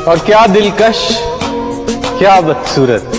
और क्या दिलकश, क्या बदसूरत,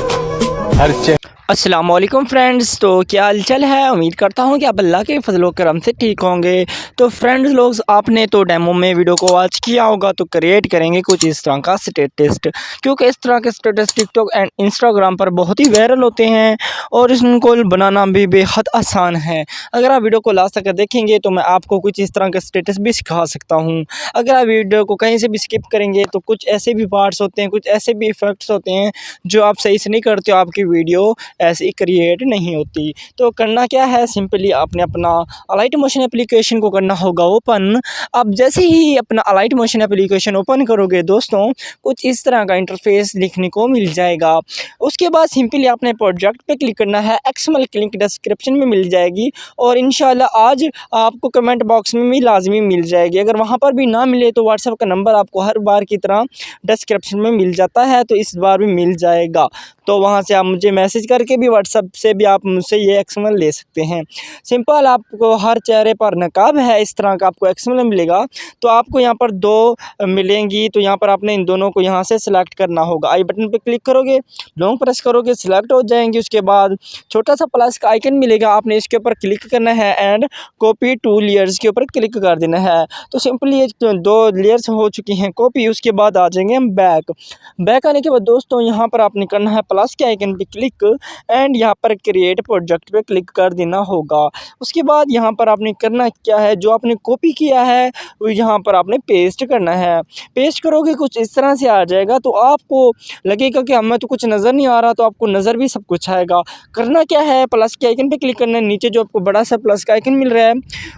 हर अस्सलाम वालेकुम फ्रेंड्स। तो क्या हालचाल है? उम्मीद करता हूँ कि आप अल्लाह के फजलो करम से ठीक होंगे। तो फ्रेंड्स लोग, आपने तो डेमो में वीडियो को वॉच किया होगा, तो क्रिएट करेंगे कुछ इस तरह का स्टेटस, क्योंकि इस तरह के स्टेटस टिकटॉक एंड इंस्टाग्राम पर बहुत ही वायरल होते हैं और इनको बनाना भी बेहद आसान है। अगर आप वीडियो को लास्ट तक देखेंगे तो मैं आपको कुछ इस तरह के स्टेटस भी सिखा सकता हूँ। अगर आप वीडियो को कहीं से भी स्किप करेंगे तो कुछ ऐसे भी पार्ट्स होते हैं, कुछ ऐसे भी इफेक्ट्स होते हैं जो आप सही से नहीं करते हो, आपकी वीडियो ऐसी क्रिएट नहीं होती। तो करना क्या है, सिंपली आपने अपना अलाइट मोशन एप्लीकेशन को करना होगा ओपन। अब जैसे ही अपना अलाइट मोशन एप्लीकेशन ओपन करोगे दोस्तों, कुछ इस तरह का इंटरफेस लिखने को मिल जाएगा। उसके बाद सिंपली आपने प्रोजेक्ट पे क्लिक करना है। एक्सएमएल की लिंक डिस्क्रिप्शन में मिल जाएगी और इंशाल्लाह आज आपको कमेंट बॉक्स में भी लाजमी मिल जाएगी। अगर वहाँ पर भी ना मिले तो व्हाट्सएप का नंबर आपको हर बार की तरह डिस्क्रिप्शन में मिल जाता है, तो इस बार भी मिल जाएगा। तो वहाँ से आप मुझे मैसेज करके भी व्हाट्सएप से भी आप मुझसे ये एक्सएमएल ले सकते हैं। सिंपल, आपको हर चेहरे पर नकाब है इस तरह का आपको एक्सएमएल मिलेगा। तो आपको यहाँ पर दो मिलेंगी, तो यहाँ पर आपने इन दोनों को यहाँ से सिलेक्ट करना होगा। आई बटन पे क्लिक करोगे, लॉन्ग प्रेस करोगे, सिलेक्ट हो जाएंगे। उसके बाद छोटा सा प्लस का आइकन मिलेगा, आपने इसके ऊपर क्लिक करना है एंड कॉपी टू लेयर्स के ऊपर क्लिक कर देना है। तो सिंपली ये दो लेयर्स हो चुकी हैं कॉपी। उसके बाद आ जाएंगे हम बैक आने के बाद दोस्तों यहाँ पर आपने करना है प्लस के आइकन पे क्लिक एंड यहाँ पर क्रिएट प्रोजेक्ट पे क्लिक कर देना होगा। उसके बाद यहाँ पर आपने करना क्या है, जो आपने कॉपी किया है वो यहाँ पर आपने पेस्ट करना है। पेस्ट करोगे कुछ इस तरह से आ जाएगा, तो आपको लगेगा कि हमें तो कुछ नज़र नहीं आ रहा, तो आपको नज़र भी सब कुछ आएगा। करना क्या है, प्लस के आइकन पे क्लिक करना है, नीचे जो आपको बड़ा सा प्लस का आइकन मिल रहा है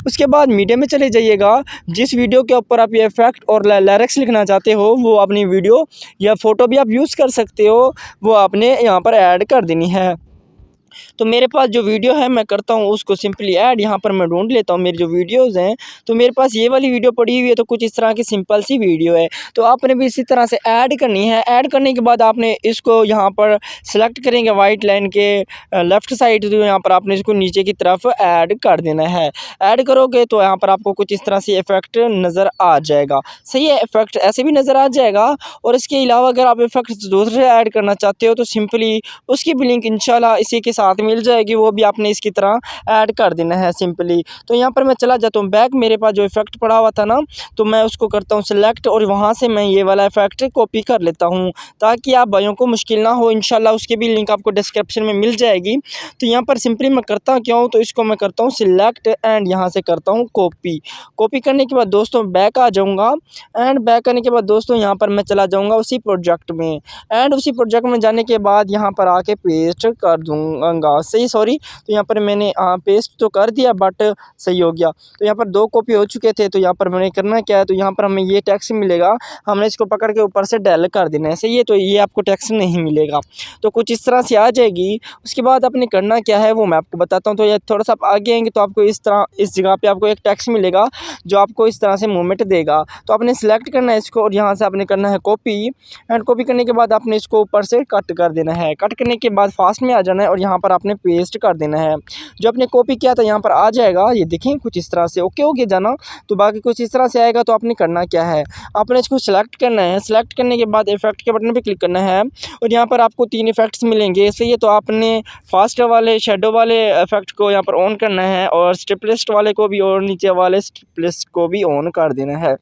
उसके बाद मीडिया में चले जाइएगा। जिस वीडियो के ऊपर आप ये इफेक्ट और लिरिक्स लिखना चाहते हो वो अपनी वीडियो या फ़ोटो भी आप यूज़ कर सकते हो, वो आपने यहाँ पर ऐड कर देनी है। तो मेरे पास जो वीडियो है मैं करता हूँ उसको सिंपली ऐड, यहाँ पर मैं ढूंढ लेता हूँ मेरी जो वीडियोज़ हैं। तो मेरे पास ये वाली वीडियो पड़ी हुई है, तो कुछ इस तरह की सिंपल सी वीडियो है, तो आपने भी इसी तरह से ऐड करनी है। ऐड करने के बाद आपने इसको यहाँ पर सेलेक्ट करेंगे वाइट लाइन के लेफ़्ट साइड, तो यहाँ पर आपने इसको नीचे की तरफ ऐड कर देना है। ऐड करोगे तो यहाँ पर आपको कुछ इस तरह से इफेक्ट नज़र आ जाएगा। सही है, इफेक्ट ऐसे भी नज़र आ जाएगा। और इसके अलावा अगर आप इफेक्ट दूसरे ऐड करना चाहते हो तो सिंपली उसकी भी लिंक इंशाल्लाह इसी के साथ मिल जाएगी, वो भी आपने इसकी तरह ऐड कर देना है सिंपली। तो यहाँ पर मैं चला जाता हूँ बैक, मेरे पास जो इफेक्ट पड़ा हुआ था ना, तो मैं उसको करता हूँ सिलेक्ट और वहाँ से मैं ये वाला इफेक्ट कॉपी कर लेता हूँ ताकि आप भाइयों को मुश्किल ना हो। इंशाल्लाह उसकी भी लिंक आपको डिस्क्रिप्शन में मिल जाएगी। तो यहाँ पर सिंपली मैं करता क्यों, तो इसको मैं करता हूँ सिलेक्ट एंड यहाँ से करता हूँ कॉपी करने के बाद दोस्तों बैक आ जाऊँगा एंड बैक आने के बाद दोस्तों यहाँ पर मैं चला जाऊँगा उसी प्रोजेक्ट में एंड उसी प्रोजेक्ट में जाने के बाद यहाँ पर आके पेस्ट कर दूँगा। सही, सॉरी, तो यहाँ पर मैंने पेस्ट तो कर दिया बट सही हो गया। तो यहाँ पर दो कॉपी हो चुके थे, तो यहाँ पर मैंने करना क्या है, तो यहाँ पर हमें ये टेक्स्ट मिलेगा, हमने इसको पकड़ के ऊपर से डेल कर देना है। सही है, तो ये आपको टेक्स्ट नहीं मिलेगा, तो कुछ इस तरह से आ जाएगी। उसके बाद आपने करना क्या है वो मैं आपको बताता हूँ। तो ये थोड़ा सा आप आगे आएंगे तो आपको इस तरह इस जगह पे आपको एक टेक्स्ट मिलेगा जो आपको इस तरह से मूवमेंट देगा। तो आपने सेलेक्ट करना है इसको और यहाँ से आपने करना है कॉपी एंड कॉपी करने के बाद आपने इसको ऊपर से कट कर देना है। कट करने के बाद फास्ट में आ जाना है और यहाँ पर आपने पेस्ट कर देना है। जो आपने कॉपी किया था यहाँ पर आ जाएगा, ये देखें कुछ इस तरह से ओके हो गया जाना। तो बाकी कुछ इस तरह से आएगा। तो आपने करना क्या है, आपने इसको सेलेक्ट करना है। सेलेक्ट करने के बाद इफेक्ट के बटन पे क्लिक करना है और यहाँ पर आपको 3 इफेक्ट्स मिलेंगे। सही है, तो आपने फास्ट वाले शेडो वाले इफेक्ट को यहाँ पर ऑन करना है और स्ट्रिपलिस्ट वाले को भी और नीचे वाले स्ट्रिपलिस्ट को भी ऑन कर देना है।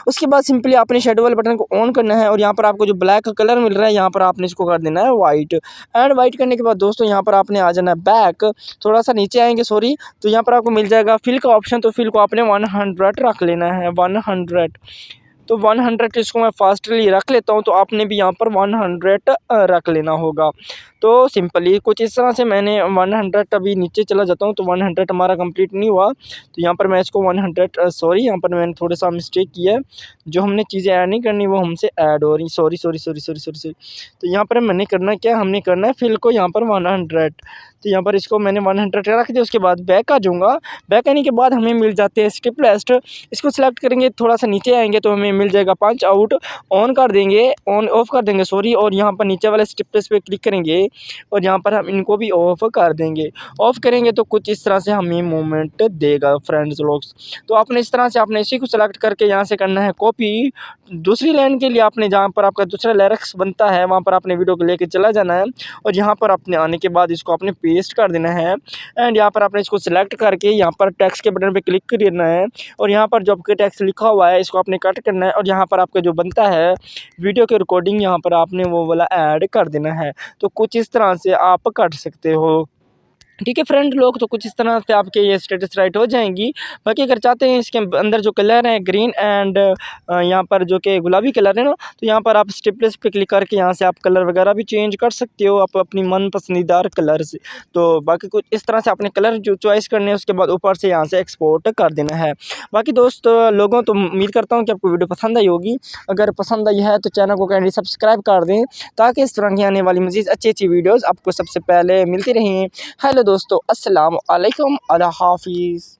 उसके बाद सिंपली आपने शेडो वाले बटन को ऑन करना है और यहाँ पर आपको जो ब्लैक कलर मिल रहा है यहाँ पर आपने इसको कर देना है वाइट एंड वाइट करने के बाद दोस्तों यहाँ पर आपने आ जाना है बैक, थोड़ा सा नीचे आएंगे सॉरी, तो यहाँ पर आपको मिल जाएगा फिल का ऑप्शन। तो फिल को आपने 100 रख लेना है, 100। तो 100 इसको मैं फास्टली रख लेता हूँ, तो आपने भी यहाँ पर 100 रख लेना होगा। तो सिंपली कुछ इस तरह से मैंने 100 अभी नीचे चला जाता हूँ, तो 100 हमारा कंप्लीट नहीं हुआ। तो यहाँ पर मैं इसको 100 सॉरी, यहाँ पर मैंने थोड़ा सा मिस्टेक किया है, जो हमने चीज़ें ऐड नहीं करनी वो हमसे ऐड हो रही। सॉरी। तो यहाँ पर मैंने करना क्या, हमने करना है फिल को यहाँ पर 100। तो यहाँ पर इसको मैंने 100 रख दिया। उसके बाद बैक आ जाऊँगा। बैक आने के बाद हमें मिल जाते हैं स्टिप लिस्ट। इसको सिलेक्ट करेंगे, थोड़ा सा नीचे आएंगे तो हमें मिल जाएगा पंच आउट। ऑन कर देंगे, ऑन ऑफ कर देंगे सॉरी, और यहाँ पर नीचे वाले स्टिप लिस्ट पे क्लिक करेंगे और यहाँ पर हम इनको भी ऑफ कर देंगे। ऑफ करेंगे तो कुछ इस तरह से हमें मूवमेंट देगा फ्रेंड्स लोग। तो आपने इस तरह से आपने इसी को सेलेक्ट करके यहाँ से करना है कॉपी। दूसरी लाइन के लिए आपने जहाँ पर आपका दूसरा लिरिक्स बनता है वहाँ पर आपने वीडियो को लेके चला जाना है और यहाँ पर अपने आने के बाद इसको आपने पेस्ट कर देना है। एंड यहाँ पर आपने इसको सिलेक्ट करके यहाँ पर टेक्स्ट के बटन पे क्लिक करना है और यहाँ पर जो आपके टेक्स्ट लिखा हुआ है इसको आपने कट करना है और यहाँ पर आपका जो बनता है वीडियो के रिकॉर्डिंग यहाँ पर आपने वो वाला ऐड कर देना है। तो कुछ इस तरह से आप कर सकते हो। ठीक है फ्रेंड लोग, तो कुछ इस तरह से आपके ये स्टेटस राइट हो जाएंगी। बाकी अगर चाहते हैं इसके अंदर जो कलर है ग्रीन एंड यहाँ पर जो कि गुलाबी कलर है ना, तो यहाँ पर आप स्टिपलेस पे क्लिक करके यहाँ से आप कलर वगैरह भी चेंज कर सकते हो आप अपनी मन पसंदीदा कलर से। तो बाकी कुछ इस तरह से आपने कलर जो चॉइस करने हैं उसके बाद ऊपर से यहाँ से एक्सपोर्ट कर देना है। बाकी दोस्त लोगों, तो उम्मीद करता हूँ कि आपको वीडियो पसंद आई होगी। अगर पसंद आई है तो चैनल को काइंडली सब्सक्राइब कर दें ताकि इस तरह की आने वाली मज़ीद अच्छी वीडियोज़ आपको सबसे पहले मिलती रहें। हेलो दोस्तों, अस्सलाम वालेकुम, अल्लाह हाफिज़।